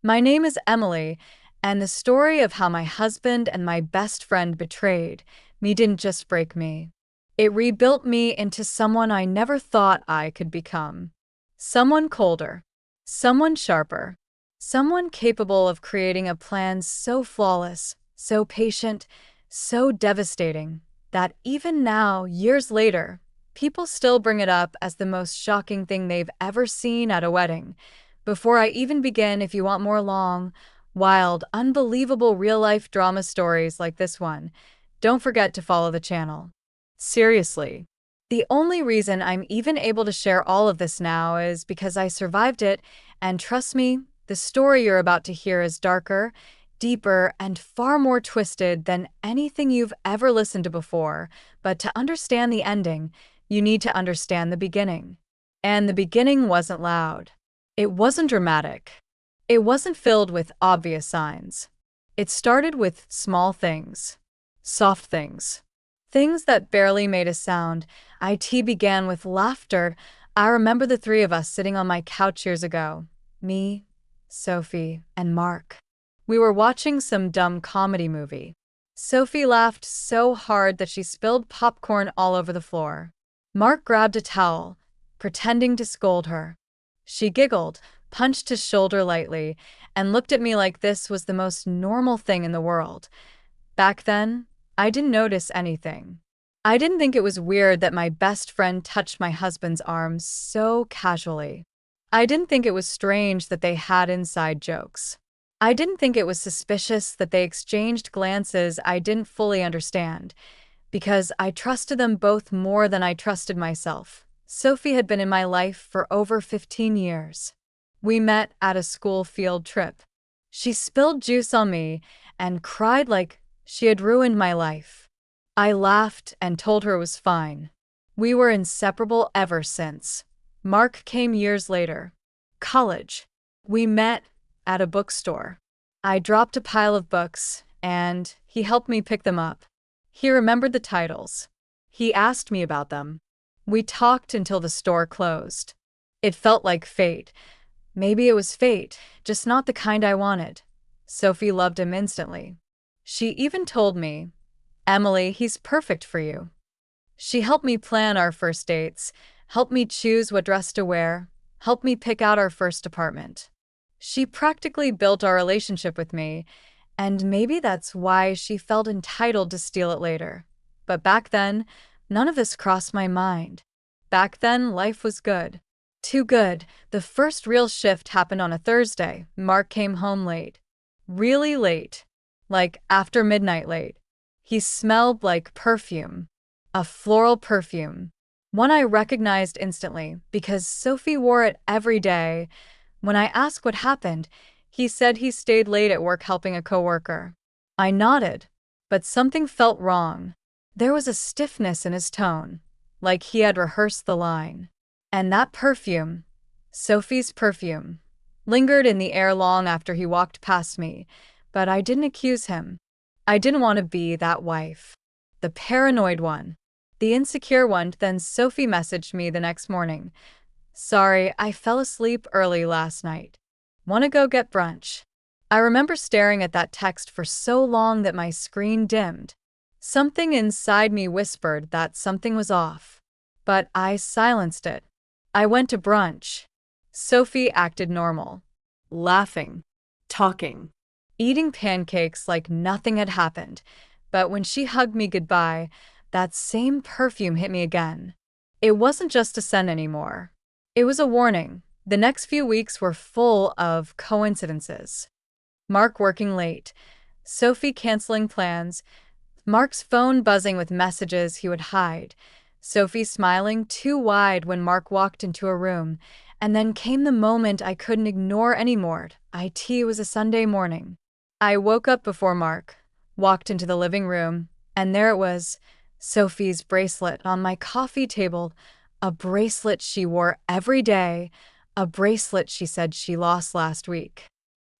My name is Emily, and the story of how my husband and my best friend betrayed me didn't just break me. It rebuilt me into someone I never thought I could become. Someone colder, someone sharper, someone capable of creating a plan so flawless, so patient, so devastating, that even now, years later, people still bring it up as the most shocking thing they've ever seen at a wedding. Before I even begin, if you want more long, wild, unbelievable real-life drama stories like this one, don't forget to follow the channel. Seriously. The only reason I'm even able to share all of this now is because I survived it, and trust me, the story you're about to hear is darker, deeper, and far more twisted than anything you've ever listened to before. But to understand the ending, you need to understand the beginning. And the beginning wasn't loud. It wasn't dramatic. It wasn't filled with obvious signs. It started with small things, soft things. Things that barely made a sound. It began with laughter. I remember the three of us sitting on my couch years ago. Me, Sophie, and Mark. We were watching some dumb comedy movie. Sophie laughed so hard that she spilled popcorn all over the floor. Mark grabbed a towel, pretending to scold her. She giggled, punched his shoulder lightly, and looked at me like this was the most normal thing in the world. Back then, I didn't notice anything. I didn't think it was weird that my best friend touched my husband's arm so casually. I didn't think it was strange that they had inside jokes. I didn't think it was suspicious that they exchanged glances I didn't fully understand, because I trusted them both more than I trusted myself. Sophie had been in my life for over 15 years. We met at a school field trip. She spilled juice on me and cried like she had ruined my life. I laughed and told her it was fine. We were inseparable ever since. Mark came years later. College. We met at a bookstore. I dropped a pile of books, and he helped me pick them up. He remembered the titles. He asked me about them. We talked until the store closed. It felt like fate. Maybe it was fate, just not the kind I wanted. Sophie loved him instantly. She even told me, "Emily, he's perfect for you." She helped me plan our first dates, helped me choose what dress to wear, helped me pick out our first apartment. She practically built our relationship with me, and maybe that's why she felt entitled to steal it later. But back then, none of this crossed my mind. Back then, life was good. Too good. The first real shift happened on a Thursday. Mark came home late. Really late. Like after midnight late. He smelled like perfume. A floral perfume. One I recognized instantly because Sophie wore it every day. When I asked what happened, he said he stayed late at work helping a coworker. I nodded, but something felt wrong. There was a stiffness in his tone, like he had rehearsed the line. And that perfume, Sophie's perfume, lingered in the air long after he walked past me, but I didn't accuse him. I didn't want to be that wife. The paranoid one. The insecure one. Then Sophie messaged me the next morning. "Sorry, I fell asleep early last night. Wanna go get brunch?" I remember staring at that text for so long that my screen dimmed. Something inside me whispered that something was off, but I silenced it. I went to brunch. Sophie acted normal, laughing, talking, eating pancakes like nothing had happened. But when she hugged me goodbye, that same perfume hit me again. It wasn't just a scent anymore. It was a warning. The next few weeks were full of coincidences. Mark working late, Sophie canceling plans, Mark's phone buzzing with messages he would hide, Sophie smiling too wide when Mark walked into a room, and then came the moment I couldn't ignore anymore. It was a Sunday morning. I woke up before Mark, walked into the living room, and there it was, Sophie's bracelet on my coffee table, a bracelet she wore every day, a bracelet she said she lost last week.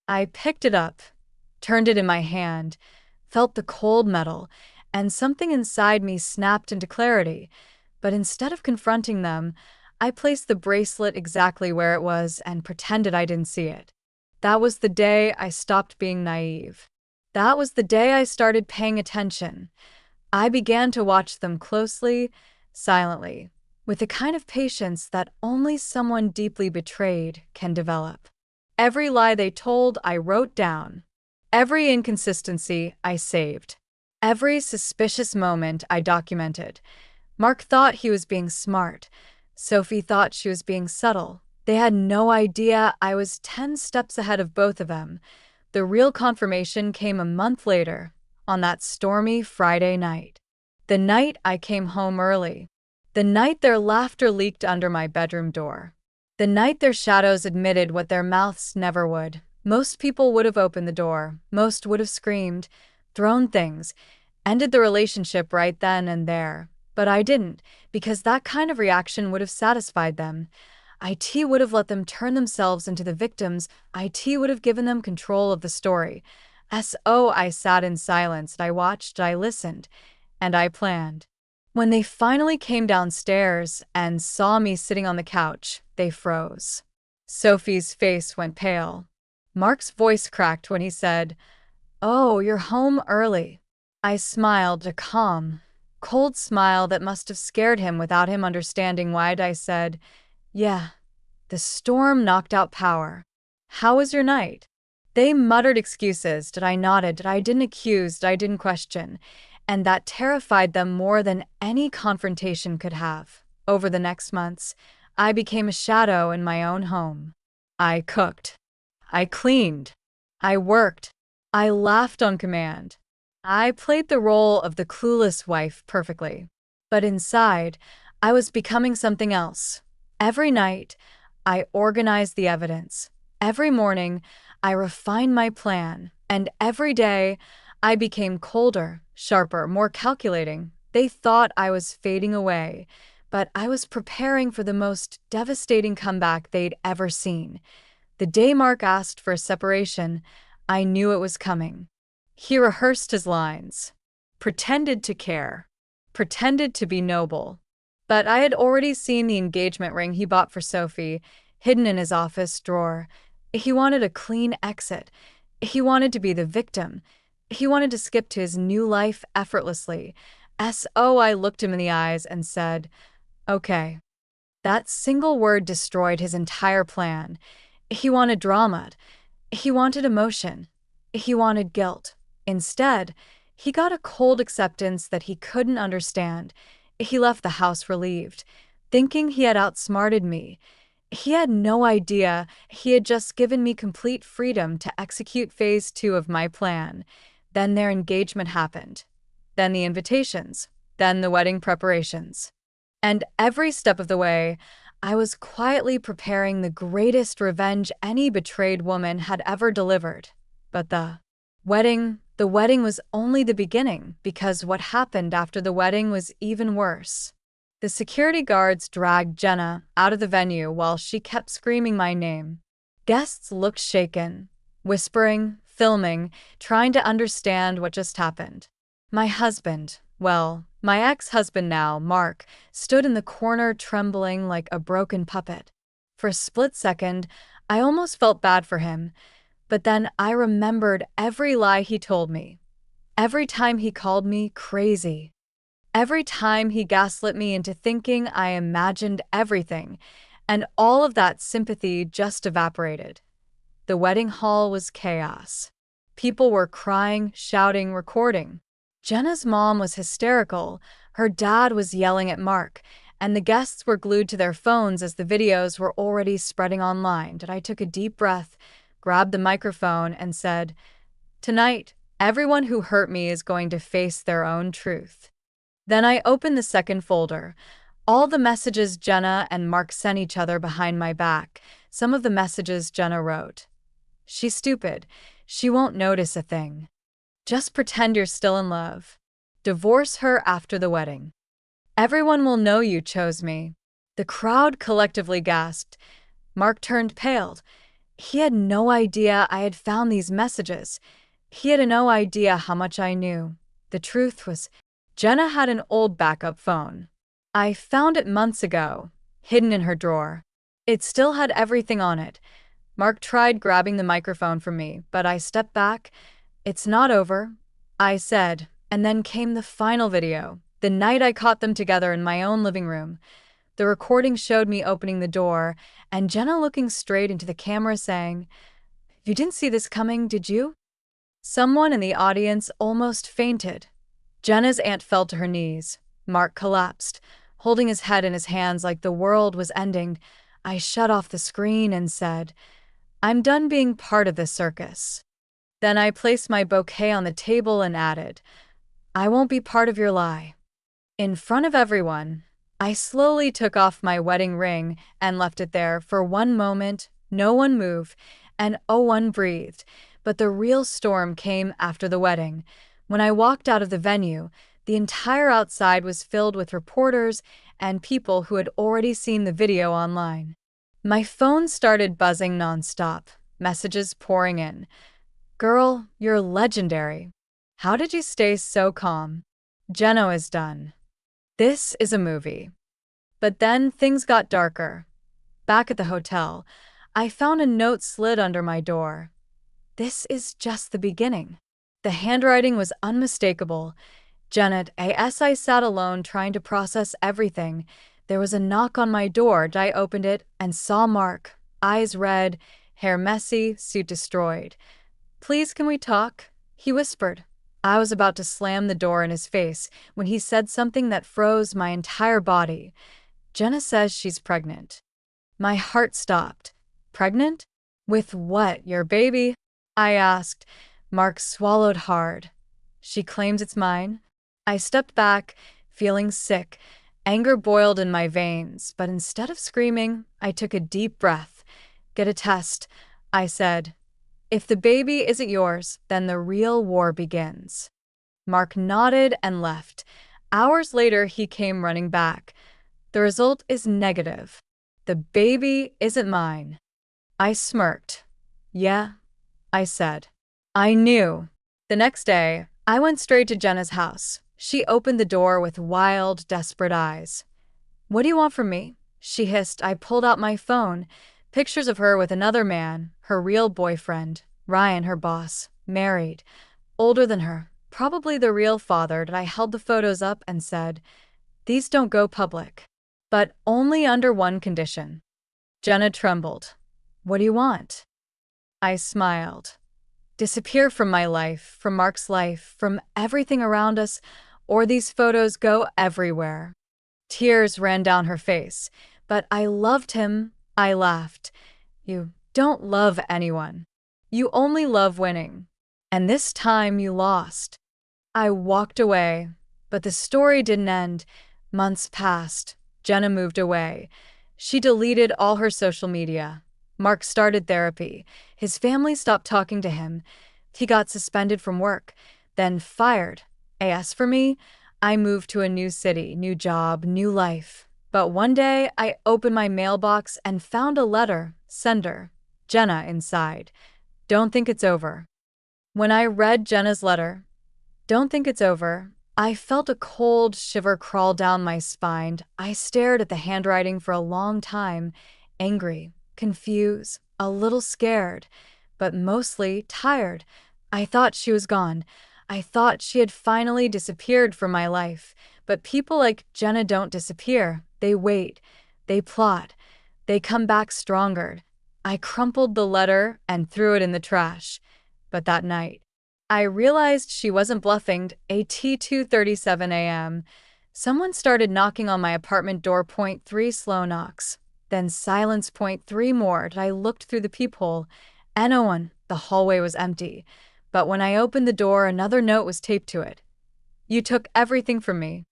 I picked it up, turned it in my hand, felt the cold metal, and something inside me snapped into clarity. But instead of confronting them, I placed the bracelet exactly where it was and pretended I didn't see it. That was the day I stopped being naive. That was the day I started paying attention. I began to watch them closely, silently, with the kind of patience that only someone deeply betrayed can develop. Every lie they told, I wrote down. Every inconsistency, I saved. Every suspicious moment, I documented. Mark thought he was being smart. Sophie thought she was being subtle. They had no idea I was 10 steps ahead of both of them. The real confirmation came a month later, on that stormy Friday night. The night I came home early. The night their laughter leaked under my bedroom door. The night their shadows admitted what their mouths never would. Most people would have opened the door. Most would have screamed, thrown things, ended the relationship right then and there. But I didn't, because that kind of reaction would have satisfied them. IT would have let them turn themselves into the victims. IT would have given them control of the story. I sat in silence, I watched, I listened, and I planned. When they finally came downstairs and saw me sitting on the couch, they froze. Sophie's face went pale. Mark's voice cracked when he said, "Oh, you're home early." I smiled, a calm, cold smile that must have scared him without him understanding why. I said, "Yeah, the storm knocked out power. How was your night?" They muttered excuses. I nodded. I didn't accuse. I didn't question. And that terrified them more than any confrontation could have. Over the next months, I became a shadow in my own home. I cooked. I cleaned. I worked. I laughed on command. I played the role of the clueless wife perfectly. But inside, I was becoming something else. Every night, I organized the evidence. Every morning, I refined my plan. And every day, I became colder, sharper, more calculating. They thought I was fading away, but I was preparing for the most devastating comeback they'd ever seen. The day Mark asked for a separation, I knew it was coming. He rehearsed his lines, pretended to care, pretended to be noble. But I had already seen the engagement ring he bought for Sophie, hidden in his office drawer. He wanted a clean exit. He wanted to be the victim. He wanted to skip to his new life effortlessly. I looked him in the eyes and said, "Okay." That single word destroyed his entire plan. He wanted drama. He wanted emotion. He wanted guilt. Instead, he got a cold acceptance that he couldn't understand. He left the house relieved, thinking he had outsmarted me. He had no idea he had just given me complete freedom to execute phase 2 of my plan. Then their engagement happened. Then the invitations. Then the wedding preparations. And every step of the way, I was quietly preparing the greatest revenge any betrayed woman had ever delivered. But the wedding was only the beginning, because what happened after the wedding was even worse. The security guards dragged Jenna out of the venue while she kept screaming my name. Guests looked shaken, whispering, filming, trying to understand what just happened. My husband, my ex-husband now, Mark, stood in the corner trembling like a broken puppet. For a split second, I almost felt bad for him, but then I remembered every lie he told me. Every time he called me crazy. Every time he gaslit me into thinking I imagined everything, and all of that sympathy just evaporated. The wedding hall was chaos. People were crying, shouting, recording. Jenna's mom was hysterical, her dad was yelling at Mark, and the guests were glued to their phones as the videos were already spreading online. I took a deep breath, grabbed the microphone, and said, "Tonight, everyone who hurt me is going to face their own truth." Then I opened the second folder. All the messages Jenna and Mark sent each other behind my back. Some of the messages Jenna wrote. "She's stupid. She won't notice a thing. Just pretend you're still in love. Divorce her after the wedding. Everyone will know you chose me." The crowd collectively gasped. Mark turned pale. He had no idea I had found these messages. He had no idea how much I knew. The truth was, Jenna had an old backup phone. I found it months ago, hidden in her drawer. It still had everything on it. Mark tried grabbing the microphone from me, but I stepped back. "It's not over," I said, and then came the final video. The night I caught them together in my own living room. The recording showed me opening the door and Jenna looking straight into the camera saying, "You didn't see this coming, did you?" Someone in the audience almost fainted. Jenna's aunt fell to her knees. Mark collapsed, holding his head in his hands like the world was ending. I shut off the screen and said, "I'm done being part of this circus." Then I placed my bouquet on the table and added, "I won't be part of your lie." In front of everyone, I slowly took off my wedding ring and left it there. For one moment. No one moved, and no one breathed. But the real storm came after the wedding. When I walked out of the venue, the entire outside was filled with reporters and people who had already seen the video online. My phone started buzzing nonstop, messages pouring in. "Girl, you're legendary. How did you stay so calm? Jenna is done. This is a movie." But then things got darker. Back at the hotel, I found a note slid under my door. "This is just the beginning." The handwriting was unmistakable. "Janet, as I sat alone trying to process everything, there was a knock on my door. I opened it and saw Mark, eyes red, hair messy, suit destroyed. "Please, can we talk?" he whispered. I was about to slam the door in his face when he said something that froze my entire body. "Jenna says she's pregnant." My heart stopped. "Pregnant? With what, your baby?" I asked. Mark swallowed hard. "She claims it's mine." I stepped back, feeling sick. Anger boiled in my veins, but instead of screaming, I took a deep breath. "Get a test," I said. "If the baby isn't yours, then the real war begins." Mark nodded and left. Hours later, he came running back. "The result is negative. The baby isn't mine." I smirked. "Yeah," I said. I knew. The next day, I went straight to Jenna's house. She opened the door with wild, desperate eyes. "What do you want from me?" she hissed. I pulled out my phone. Pictures of her with another man, her real boyfriend, Ryan, her boss, married, older than her, probably the real father. I held the photos up and said, "These don't go public. But only under one condition." Jenna trembled. "What do you want?" I smiled. "Disappear from my life, from Mark's life, from everything around us, or these photos go everywhere." Tears ran down her face. "But I loved him," I laughed. "You don't love anyone. You only love winning. And this time you lost." I walked away, but the story didn't end. Months passed. Jenna moved away. She deleted all her social media. Mark started therapy. His family stopped talking to him. He got suspended from work, then fired. As for me, I moved to a new city, new job, new life. But one day, I opened my mailbox and found a letter, sender, Jenna, inside. "Don't think it's over." When I read Jenna's letter, "Don't think it's over," I felt a cold shiver crawl down my spine. I stared at the handwriting for a long time, angry, confused, a little scared, but mostly tired. I thought she was gone. I thought she had finally disappeared from my life. But people like Jenna don't disappear. They wait. They plot. They come back stronger. I crumpled the letter and threw it in the trash. But that night, I realized she wasn't bluffing. At 2:37 a.m., someone started knocking on my apartment door. Point three slow knocks. Then silence. Point three more. I looked through the peephole. And no one. The hallway was empty. But when I opened the door, another note was taped to it. "You took everything from me."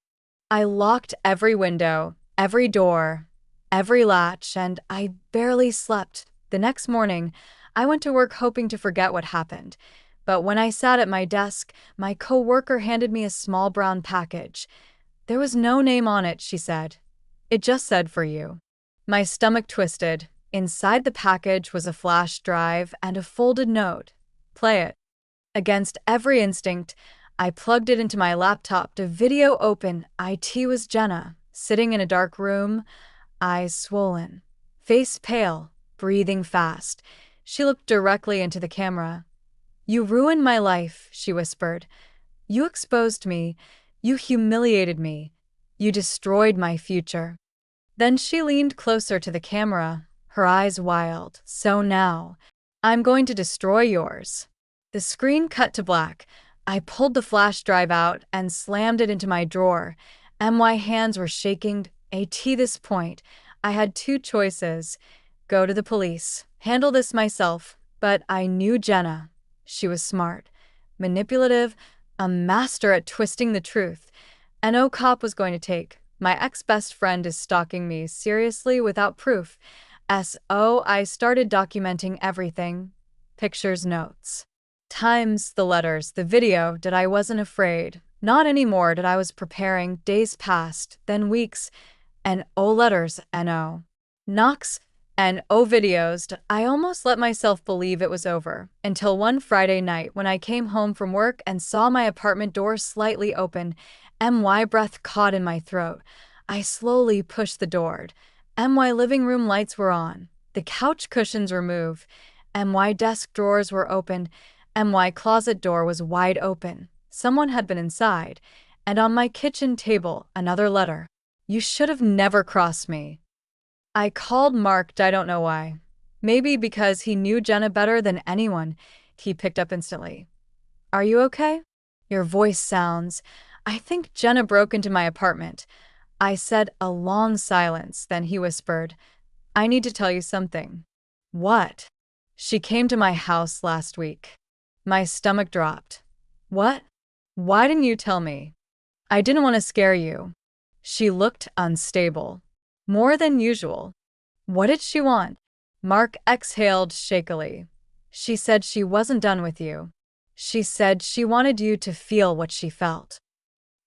I locked every window, every door, every latch, and I barely slept. The next morning, I went to work hoping to forget what happened. But when I sat at my desk, my coworker handed me a small brown package. "There was no name on it," she said. "It just said for you." My stomach twisted. Inside the package was a flash drive and a folded note. "Play it." Against every instinct, I plugged it into my laptop. The video open. It was Jenna, sitting in a dark room, eyes swollen, face pale, breathing fast. She looked directly into the camera. "You ruined my life," she whispered. "You exposed me. You humiliated me. You destroyed my future." Then she leaned closer to the camera, her eyes wild. "So now, I'm going to destroy yours." The screen cut to black. I pulled the flash drive out and slammed it into my drawer. My hands were shaking. At this point, I had two choices: go to the police, handle this myself. But I knew Jenna. She was smart, manipulative, a master at twisting the truth. And no cop was going to take "My ex-best friend is stalking me" seriously without proof. So I started documenting everything. Pictures, notes, times, the letters, the video. That I wasn't afraid. Not anymore. That I was preparing. Days passed, then weeks, and letters, and knocks, and videos. I almost let myself believe it was over, until one Friday night when I came home from work and saw my apartment door slightly open. My breath caught in my throat. I slowly pushed the door. My living room lights were on, the couch cushions were moved, my desk drawers were open, my closet door was wide open. Someone had been inside, and on my kitchen table, another letter. "You should have never crossed me." I called Mark. I don't know why. Maybe because he knew Jenna better than anyone. He picked up instantly. "Are you okay? Your voice sounds—" "I think Jenna broke into my apartment." I said. A long silence, then he whispered, "I need to tell you something." "What?" "She came to my house last week." My stomach dropped. "What? Why didn't you tell me?" "I didn't want to scare you." She looked unstable. More than usual. "What did she want?" Mark exhaled shakily. "She said she wasn't done with you. She said she wanted you to feel what she felt."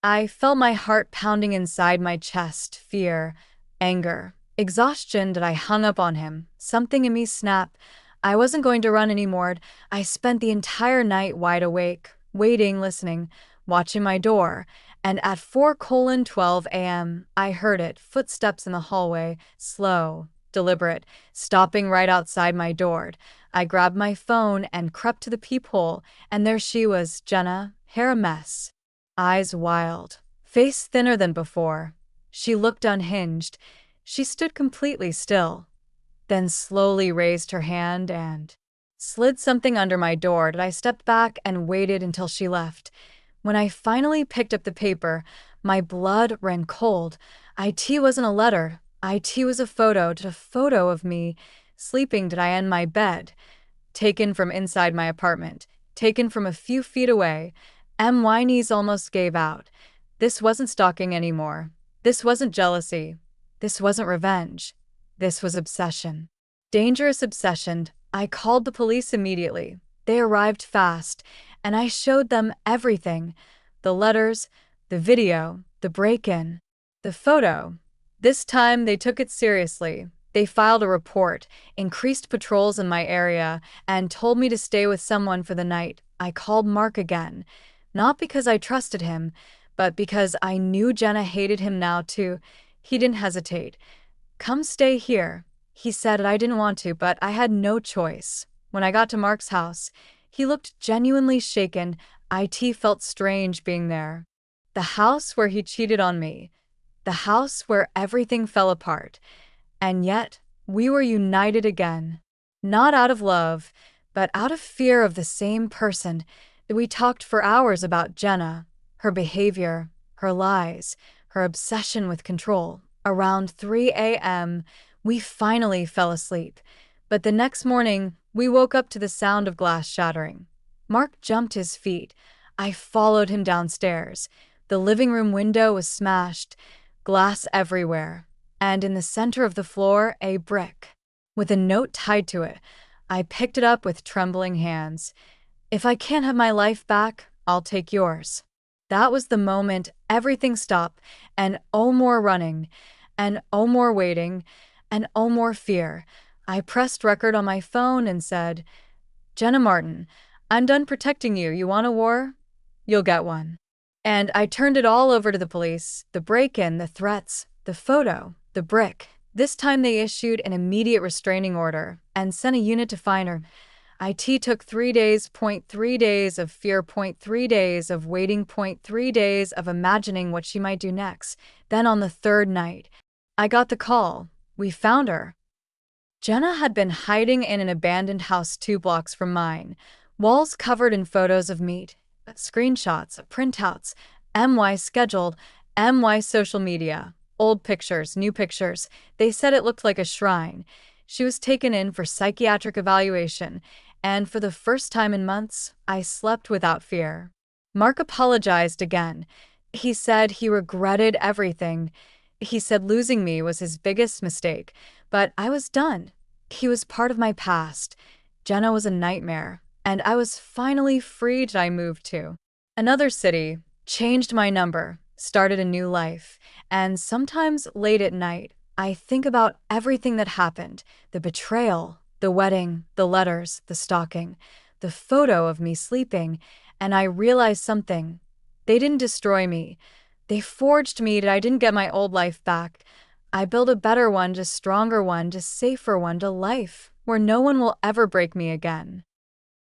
I felt my heart pounding inside my chest. Fear, anger, exhaustion. That I hung up on him. Something in me snapped. I wasn't going to run anymore. I spent the entire night wide awake, waiting, listening, watching my door. And at 4:12 a.m., I heard it, footsteps in the hallway, slow, deliberate, stopping right outside my door. I grabbed my phone and crept to the peephole, and there she was, Jenna, hair a mess, eyes wild, face thinner than before. She looked unhinged. She stood completely still, then slowly raised her hand and slid something under my door. I stepped back and waited until she left. When I finally picked up the paper, my blood ran cold. It wasn't a letter. It was a photo of me sleeping. Did I in my bed, taken from inside my apartment, taken from a few feet away. My knees almost gave out. This wasn't stalking anymore. This wasn't jealousy. This wasn't revenge. This was obsession. Dangerous obsession. I called the police immediately. They arrived fast, and I showed them everything. The letters, the video, the break-in, the photo. This time they took it seriously. They filed a report, increased patrols in my area, and told me to stay with someone for the night. I called Mark again. Not because I trusted him, but because I knew Jenna hated him now too. He didn't hesitate. "Come stay here," he said. I didn't want to, but I had no choice. When I got to Mark's house, he looked genuinely shaken. It felt strange being there. The house where he cheated on me. The house where everything fell apart. And yet, we were united again. Not out of love, but out of fear of the same person. We talked for hours about Jenna, her behavior, her lies, her obsession with control. Around 3 a.m., we finally fell asleep. But the next morning, we woke up to the sound of glass shattering. Mark jumped to his feet. I followed him downstairs. The living room window was smashed, glass everywhere, and in the center of the floor, a brick with a note tied to it. I picked it up with trembling hands. "If I can't have my life back, I'll take yours." That was the moment everything stopped, and more running, and more waiting, and more fear. I pressed record on my phone and said, "Jenna Martin, I'm done protecting you. You want a war? You'll get one." And I turned it all over to the police. The break-in, the threats, the photo, the brick. This time they issued an immediate restraining order and sent a unit to find her. IT took 3 days, point 3 days of fear, point 3 days of waiting, point 3 days of imagining what she might do next. Then on the third night, I got the call. We found her. Jenna had been hiding in an abandoned house 2 blocks from mine. Walls covered in photos of meat, screenshots, printouts, MY scheduled, MY social media, old pictures, new pictures. They said it looked like a shrine. She was taken in for psychiatric evaluation, and for the first time in months, I slept without fear. Mark apologized again. He said he regretted everything. He said losing me was his biggest mistake, but I was done. He was part of my past. Jenna was a nightmare, and I was finally free. I moved to another city, changed my number, started a new life, and sometimes late at night, I think about everything that happened: the betrayal, the wedding, the letters, the stalking, the photo of me sleeping, and I realize something. They didn't destroy me. They forged me. I didn't get my old life back. I built a better one, just stronger one, just safer one, to life where no one will ever break me again.